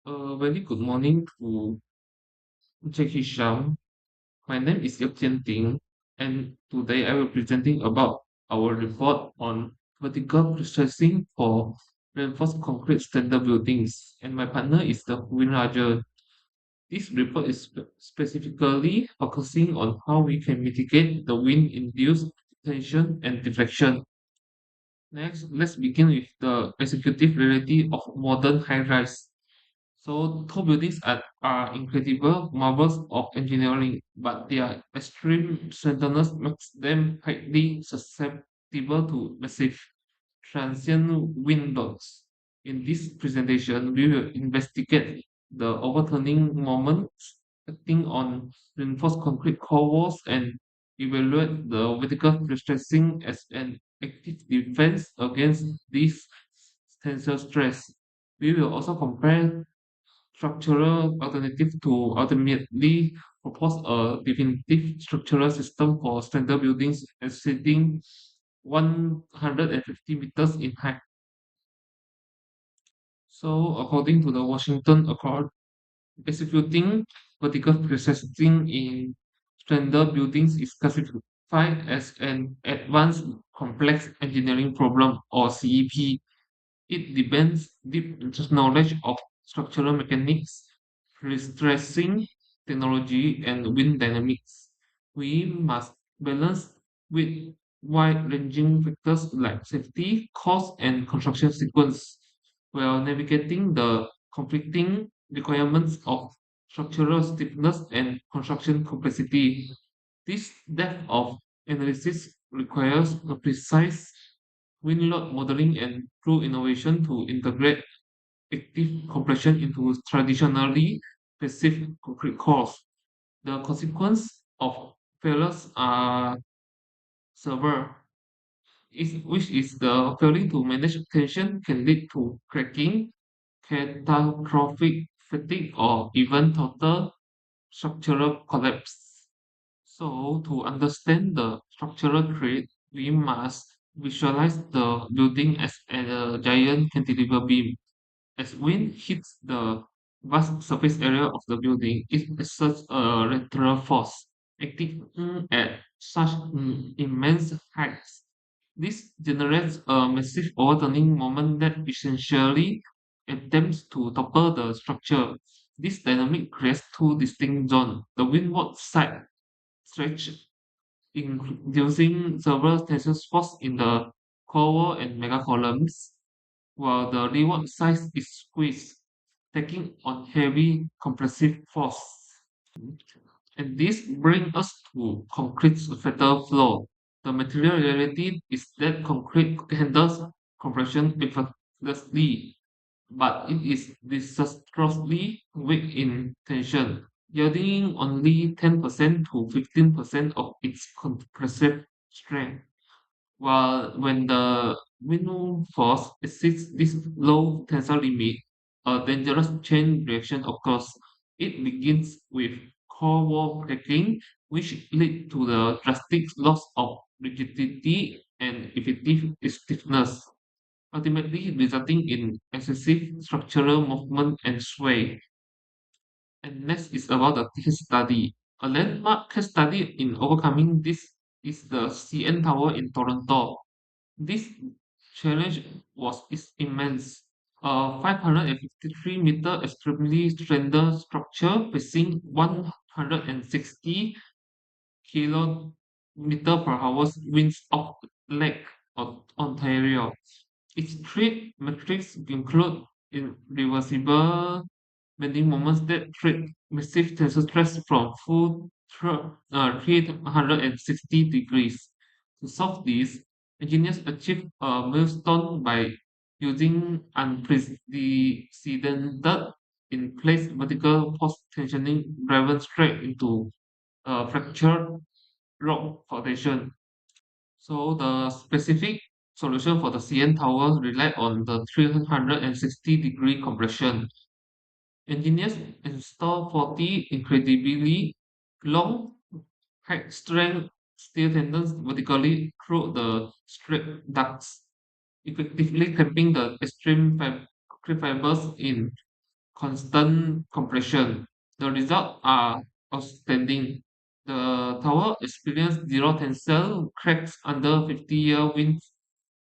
Very good morning to Jackie Sham. My name is Jian Ting, and today I will presenting about our report on vertical processing for reinforced concrete standard buildings. And my partner is the Huvin. This report is specifically focusing on how we can mitigate the wind-induced tension and deflection. Next, let's begin with the executive reality of modern high-rise. So tall buildings are incredible marvels of engineering, but their extreme slenderness makes them highly susceptible to massive transient wind loads. In this presentation, we will investigate the overturning moments acting on reinforced concrete core walls and evaluate the vertical stressing as an active defense against this tensile stress. We will also compare structural alternative to ultimately propose a definitive structural system for standard buildings exceeding 150 meters in height. So, according to the Washington Accord, executing vertical processing in standard buildings is classified as an advanced complex engineering problem or CEP. It demands deep knowledge of structural mechanics, pre-stressing technology, and wind dynamics. We must balance with wide-ranging factors like safety, cost, and construction sequence while navigating the conflicting requirements of structural stiffness and construction complexity. This depth of analysis requires a precise wind load modeling and true innovation to integrate active compression into traditionally passive concrete cores. The consequence of failures are severe, which is the failing to manage tension can lead to cracking, catastrophic fatigue, or even total structural collapse. So, to understand the structural create, we must visualize the building as a giant cantilever beam. As wind hits the vast surface area of the building, it exerts a lateral force, acting at such immense heights. This generates a massive overturning moment that essentially attempts to topple the structure. This dynamic creates two distinct zones. The windward side stretch inducing several tensile force in the core wall and mega columns, while the leeward side is squeezed, taking on heavy compressive force. And this brings us to concrete's fatal flaw. The material reality is that concrete handles compression effortlessly, but it is disastrously weak in tension, yielding only 10% to 15% of its compressive strength. While when the wind force exceeds this low tensile limit, a dangerous chain reaction occurs. It begins with core wall cracking, which lead to the drastic loss of rigidity and effective stiffness, ultimately resulting in excessive structural movement and sway. And next is about the case study. A landmark case study in overcoming this is the CN Tower in Toronto. This challenge is immense. A 553-meter extremely slender structure facing 160 kilometer per hour winds of Lake Ontario. Its three metrics include irreversible bending moments that create massive tensile stress from 360 degrees. To solve this, engineers achieved a milestone by using unprecedented in place vertical post tensioning driven straight into a fractured rock foundation. So the specific solution for the CN tower relied on the 360-degree compression. Engineers installed 40 incredibly long, high-strength steel tendons vertically through the straight ducts, effectively clamping the extreme fibers in. constant compression. The results are outstanding. The tower experienced zero tensile cracks under 50-year wind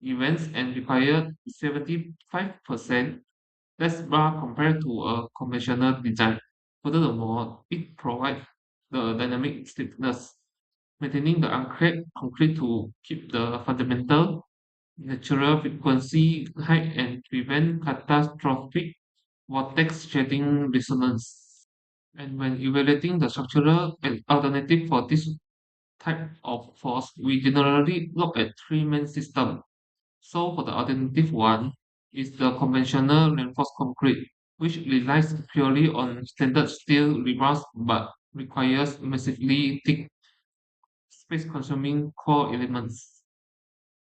events and required 75% less bar compared to a conventional design. Furthermore, it provides the dynamic stiffness, maintaining the uncracked concrete to keep the fundamental natural frequency high and prevent catastrophic vortex shedding resonance. And when evaluating the structural alternative for this type of force, we generally look at three main systems. So for the alternative one is the conventional reinforced concrete, which relies purely on standard steel rebars but requires massively thick, space-consuming core elements.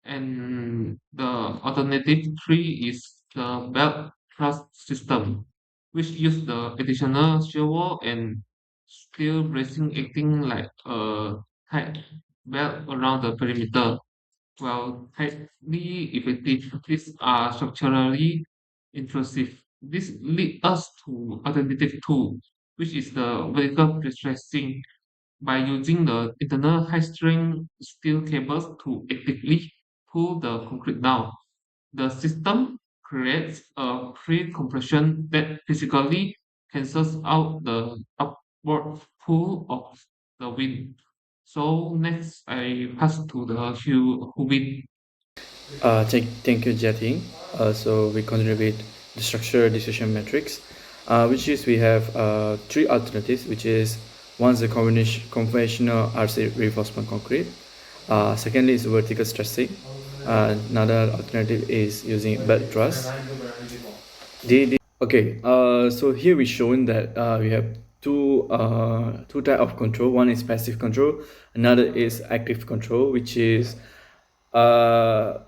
And the alternative three is the belt truss system, which use the additional shear wall and steel bracing acting like a tight belt around the perimeter. While highly effective, these are structurally intrusive. This leads us to alternative two, which is the vertical prestressing by using the internal high-strength steel cables to actively pull the concrete down. The system creates a pre-compression that physically cancels out the upward pull of the wind. So next, I pass to the Huvin. Thank you, Jatin. So we continue with the structure decision matrix, which is we have three alternatives, which is one's the conventional RC reinforcement concrete. Secondly is vertical stressing. Another alternative is using belt truss. Okay, so here we shown that we have two type of control. One is passive control, another is active control, which is uh,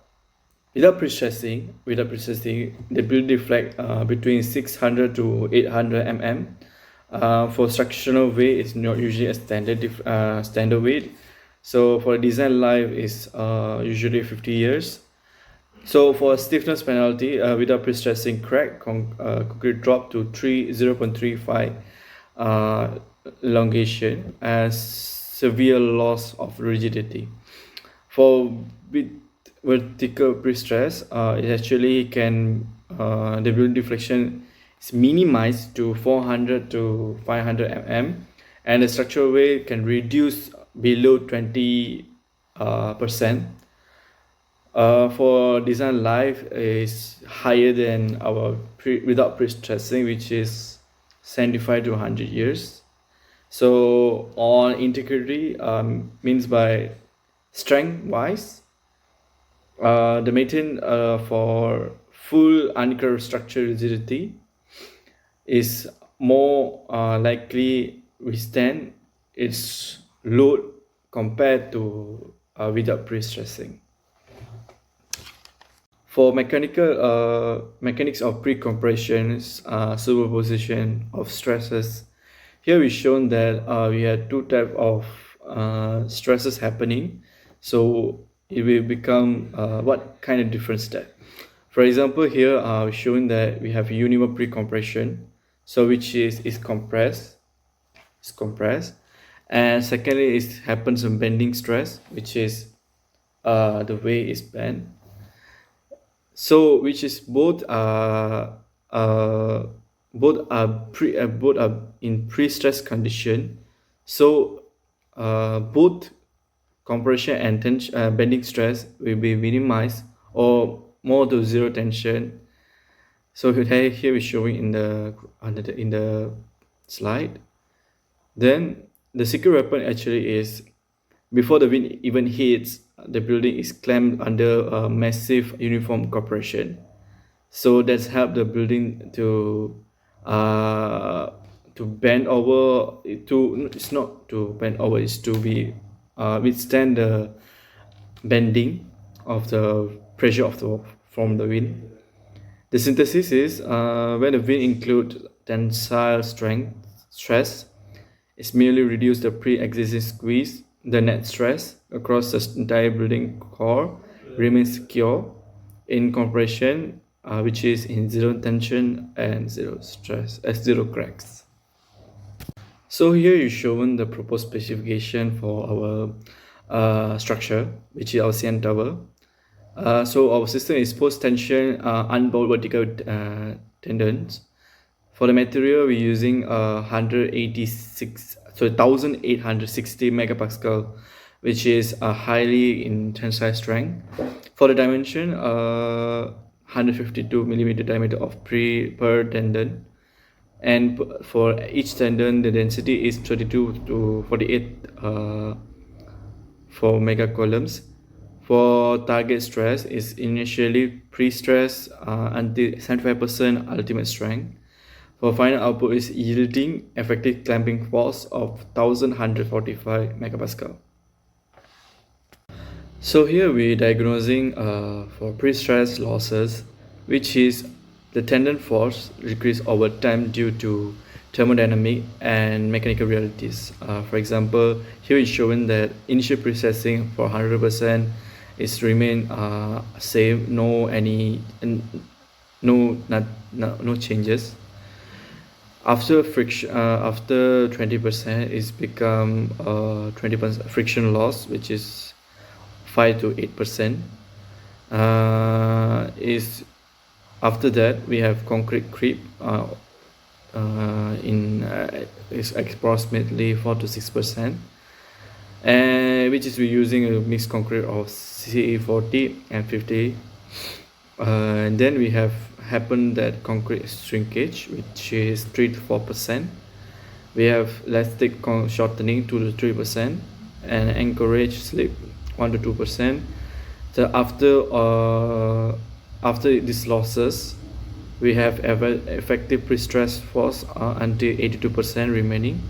without processing, the build deflect between 600 to 800 mm. For structural weight, it's not usually a standard weight. So for design life is usually 50 years. So for stiffness penalty, without pre-stressing crack, concrete drop to 0.35 uh, elongation and severe loss of rigidity. For with vertical pre-stress, it actually can the building deflection is minimized to 400 to 500 mm, and the structural weight can reduce below 20 percent. For design life is higher than our without pre-stressing, which is 75 to 100 years. So on integrity means by strength wise, the maintain for full uncurved structure rigidity is more likely withstand its load compared to without pre-stressing. For mechanics of pre-compressions, superposition of stresses, here we shown that we had two type of stresses happening. So it will become what kind of difference that. For example, here we're showing that we have uniform pre-compression, so which is compressed, and secondly is happens on bending stress, which is the way it's bent. So which is uh, both are in pre-stress condition. So both compression and bending stress will be minimized or more to zero tension. So here we're showing in the slide. Then the secret weapon actually is before the wind even hits, the building is clamped under a massive uniform compression. So that's helped the building uh, to bend over. To it's not to bend over, it's to be withstand the bending of the pressure of the from the wind. The synthesis is when the wind includes tensile strength stress, it's merely reduce the pre-existing squeeze. The net stress across the entire building core remains secure. In compression, which is in zero tension and zero stress, zero cracks. So here is shown the proposed specification for our structure, which is our CN tower. So our system is post-tension unbound vertical tendons. For the material, we're using 186, so 1860 megapascal, which is a highly in tensile strength. For the dimension, 152 millimeter diameter of per tendon, and for each tendon, the density is 32 to 48 for mega columns. For target stress is initially pre-stress until 75% ultimate strength. For final output is yielding effective clamping force of 1145 megapascal. So here we're diagnosing for pre-stress losses, which is the tendon force decrease over time due to thermodynamic and mechanical realities. For example, here is shown that initial processing for 100% is remain same, no changes. After friction, after 20% is become 20% friction loss, which is 5 to 8%. Is after that we have concrete creep in is approximately 4 to 6%, and which is we're using a mixed concrete of CE40 and 50. And then we have happened that concrete shrinkage, which is 3 to 4%. We have elastic shortening 2 to 3%, and anchorage slip 1 to 2%. So after these losses, we have effective pre-stress force until 82% remaining.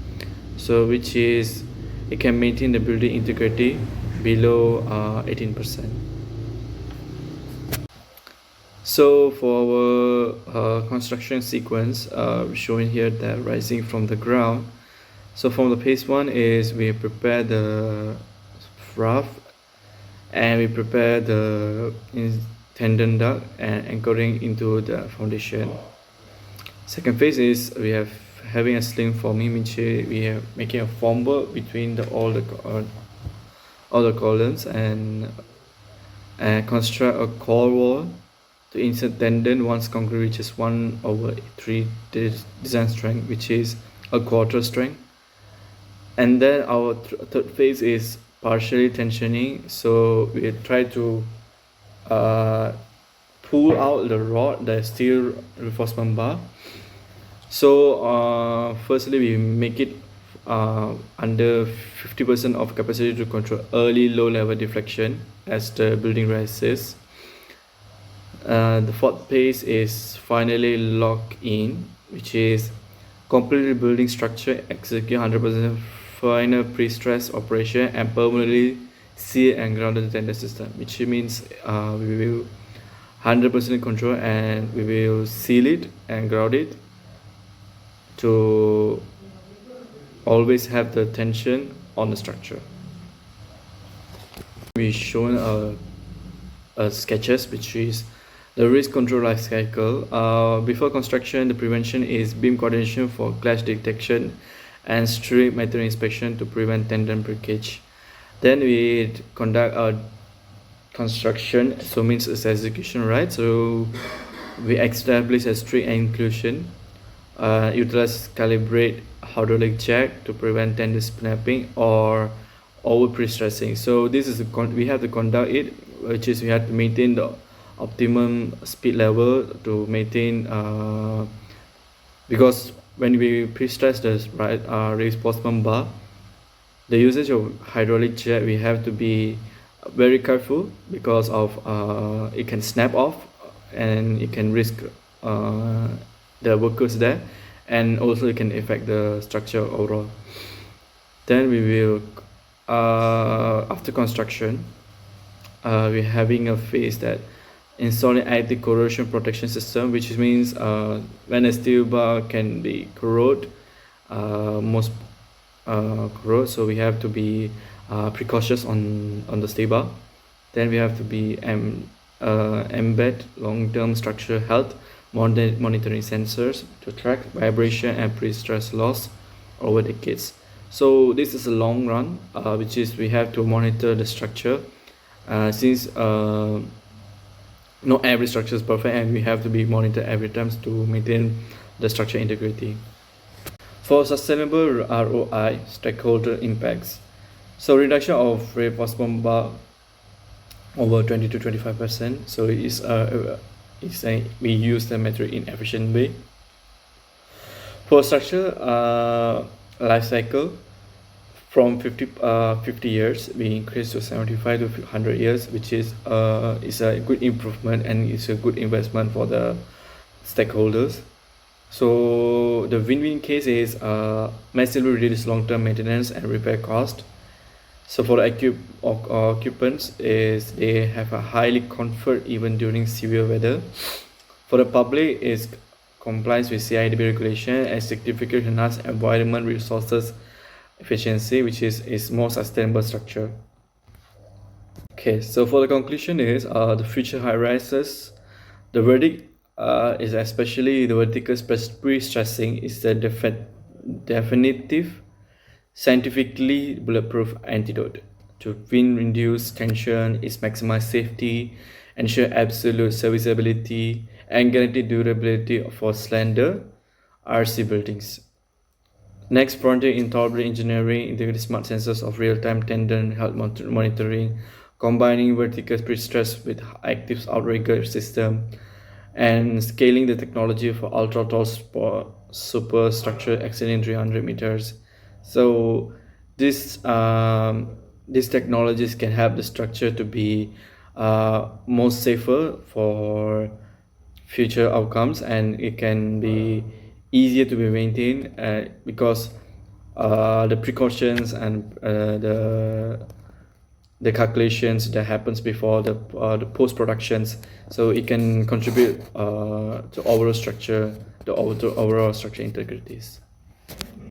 So which is it can maintain the building integrity below 18%. So for our construction sequence, showing here that rising from the ground. So from the phase one is we prepare the rough, and we prepare the tendon duct and anchoring into the foundation. Second phase is we have having a sling forming, which we are making a formwork between all the columns, and construct a core wall to insert tendon once concrete reaches 1/3 design strength, which is a quarter strength. And then our third phase is partially tensioning. So we try to pull out the steel reinforcement bar. So firstly we make it under 50% of capacity to control early low level deflection as the building rises. The fourth phase is finally lock in, which is completely building structure, execute 100% final pre-stress operation, and permanently seal and ground the tender system, which means we will 100% control, and we will seal it and ground it to always have the tension on the structure. We shown sketches, which is the risk control life cycle. Before construction, the prevention is beam coordination for clash detection and strict material inspection to prevent tendon breakage. Then we conduct a construction, so means it's execution, right? So we establish a strict inclusion, utilize calibrate hydraulic jack to prevent tendon snapping or over pre-stressing. So this is we have to conduct it, which is we have to maintain the optimum speed level to maintain because when we pre-stress this reinforcement bar, the usage of hydraulic jet, we have to be very careful because of it can snap off and it can risk the workers there, and also it can affect the structure overall. Then we will after construction, we're having a phase that installing active corrosion protection system, which means when a steel bar can be corrode, most corrode, so we have to be precautious on the steel bar. Then we have to be embed long-term structural health monitoring sensors to track vibration and pre-stress loss over decades. So this is a long run, which is we have to monitor the structure, since not every structure is perfect, and we have to be monitored every time to maintain the structure integrity. For sustainable ROI, stakeholder impacts. So reduction of reinforcement bar over 20 to 25%. So we use the metric in efficient way. For structure life cycle, from 50 years we increase to 75 to 100 years, which is a good improvement and it's a good investment for the stakeholders. So the win-win case is massively reduce long-term maintenance and repair cost. So for the occupants is they have a highly comfort even during severe weather. For the public is compliance with CIDB regulation and significantly enhance environment resources efficiency, which is more sustainable structure. Okay, so for the conclusion is the future high rises. The verdict is especially the vertical pre-stressing is the definitive scientifically bulletproof antidote to reduce tension, is maximize safety, ensure absolute serviceability, and guarantee durability for slender RC buildings. Next, frontier in tolerable engineering, integrated smart sensors of real-time tendon health monitoring, combining vertical pre-stress with active outrigger system, and scaling the technology for ultra tall superstructure exceeding 300 meters. So these technologies can help the structure to be more safer for future outcomes, and it can be easier to be maintained because the precautions and the calculations that happens before the post productions, so it can contribute to overall structure, the overall structure integrities.